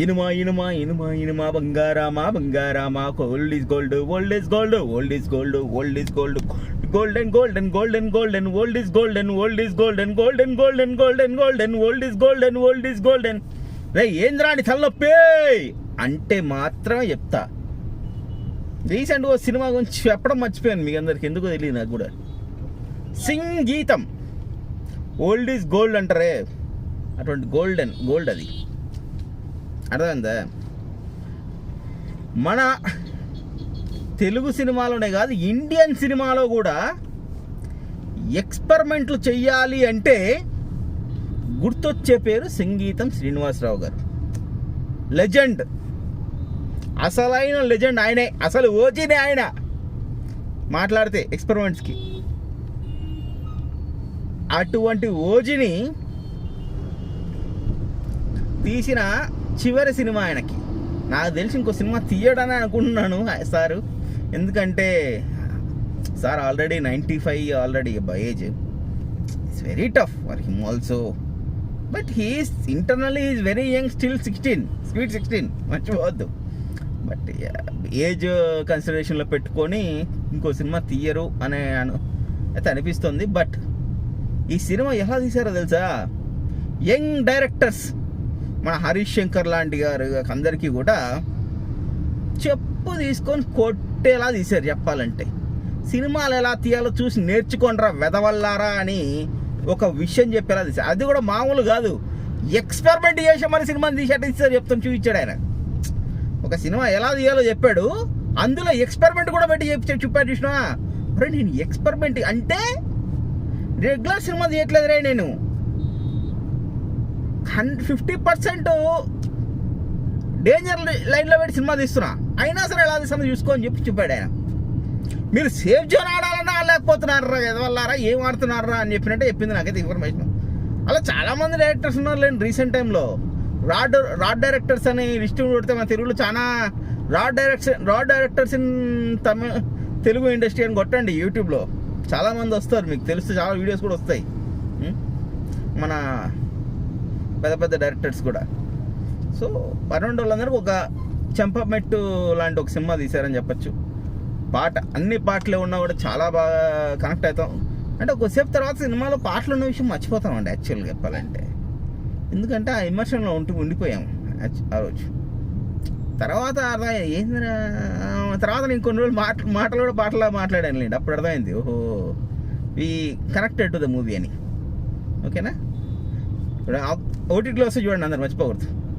ఇనుమా ఇనుమా ఇనుమా ఇనుమా బంగారామా బంగారామా old is gold old is gold old is gold old is gold golden golden golden golden old is golden old is golden golden golden golden golden old is golden old is golden. రే ఏంద్రాని తలనొప్పి అంటే మాత్రమే చెప్తా. రీసెంట్గా ఓ cinema గురించి చెప్పడం మర్చిపోయాను మీకు అందరికి, ఎందుకో తెలియదు నాకు కూడా. సంగీతం ఓల్డ్ ఈజ్ గోల్డ్ అంటారే, అటువంటి గోల్డ్ అది అర్థమైందా. మన తెలుగు సినిమాలోనే కాదు, ఇండియన్ సినిమాలో కూడా ఎక్స్పెరిమెంట్లు చెయ్యాలి అంటే గుర్తొచ్చే పేరు సంగీతం శ్రీనివాసరావు గారు. లెజెండ్, అసలైన లెజెండ్ ఆయనే, అసలు ఓజీనే ఆయన. మాట్లాడితే ఎక్స్పెరిమెంట్స్కి అటువంటి ఓజీని తీసిన చివరి సినిమా ఆయనకి. నాకు తెలిసి ఇంకో సినిమా తీయడని అనుకుంటున్నాను సారు, ఎందుకంటే sir already 95 already by age. It's very tough for him also, but he is internally is very young, still 16, sweet 16 మర్చిపోవద్దు. బట్ ఏజ్ కన్సిడరేషన్లో పెట్టుకొని ఇంకో సినిమా తీయరు అనే అయితే అనిపిస్తుంది. బట్ ఈ సినిమా ఎలా తీశారో తెలుసా, యంగ్ డైరెక్టర్స్ మన హరీష్ శంకర్ లాంటి గారు అందరికీ కూడా చెప్పు తీసుకొని కొట్టేలా తీశారు. చెప్పాలంటే సినిమాలు ఎలా తీయాలో చూసి నేర్చుకోండిరా వెదవల్లారా అని ఒక విషయం చెప్పేలా తీశారు. అది కూడా మామూలు కాదు, ఎక్స్పెరిమెంట్ చేసామని సినిమాని తీసేట్టు తీశారు. చెప్తాను, చూపించాడు ఆయన. ఒక సినిమా ఎలా తీయాలో చెప్పాడు, అందులో ఎక్స్పెరిమెంట్ కూడా పెట్టి చెప్పాడు. చూసినా అరే నేను ఎక్స్పెరిమెంట్ అంటే రెగ్యులర్ సినిమా తీయట్లేదు రే, నేను 50% డేంజర్ లైన్లో పెట్టి సినిమా తీస్తున్నా, అయినా సరే ఎలా తీస్తున్నా చూసుకోని చెప్పాడు ఆయన. మీరు సేఫ్ జోన్ ఆడాలన్నా ఆడలేకపోతున్నారా, ఎదవల్లారా, ఏం ఆడుతున్నారా అని చెప్పినట్టే చెప్పింది నాకైతే ఇన్ఫర్మేషన్. అలా చాలామంది డైరెక్టర్స్ ఉన్నారు లేండి రీసెంట్ టైంలో. రాడ్ డైరెక్టర్స్ అని లిస్ట్ కొడితే మన తెలుగులో చాలా rod directors in Telugu industry అని కొట్టండి యూట్యూబ్లో, చాలామంది వస్తారు, మీకు తెలుసు, చాలా వీడియోస్ కూడా వస్తాయి. మన పెద్ద డైరెక్టర్స్ కూడా. సో అరౌండ్ వాళ్ళందరికీ ఒక చెంపమెట్టు లాంటి ఒక సినిమా తీశారని చెప్పచ్చు. అన్ని పాటలు ఉన్నా కూడా చాలా బాగా కనెక్ట్ అవుతాం. అంటే కొద్దిసేపు తర్వాత సినిమాలో పాటలు ఉన్న విషయం మర్చిపోతామండి యాక్చువల్గా చెప్పాలంటే, ఎందుకంటే ఆ ఇమర్షన్లో ఉండిపోయాము ఆ రోజు. తర్వాత అర్థమైంది ఏందిరా, తర్వాత నేను కొన్ని రోజులు మాటలు కూడా పాటలా మాట్లాడాను లేండి, అప్పుడు అర్థమైంది ఓహో ఈ కనెక్టెడ్ టు ద మూవీ అని. ఓకేనా, ఇప్పుడు ఓటీటీలో వస్తే చూడండి అందరు, మర్చిపోకూడదు.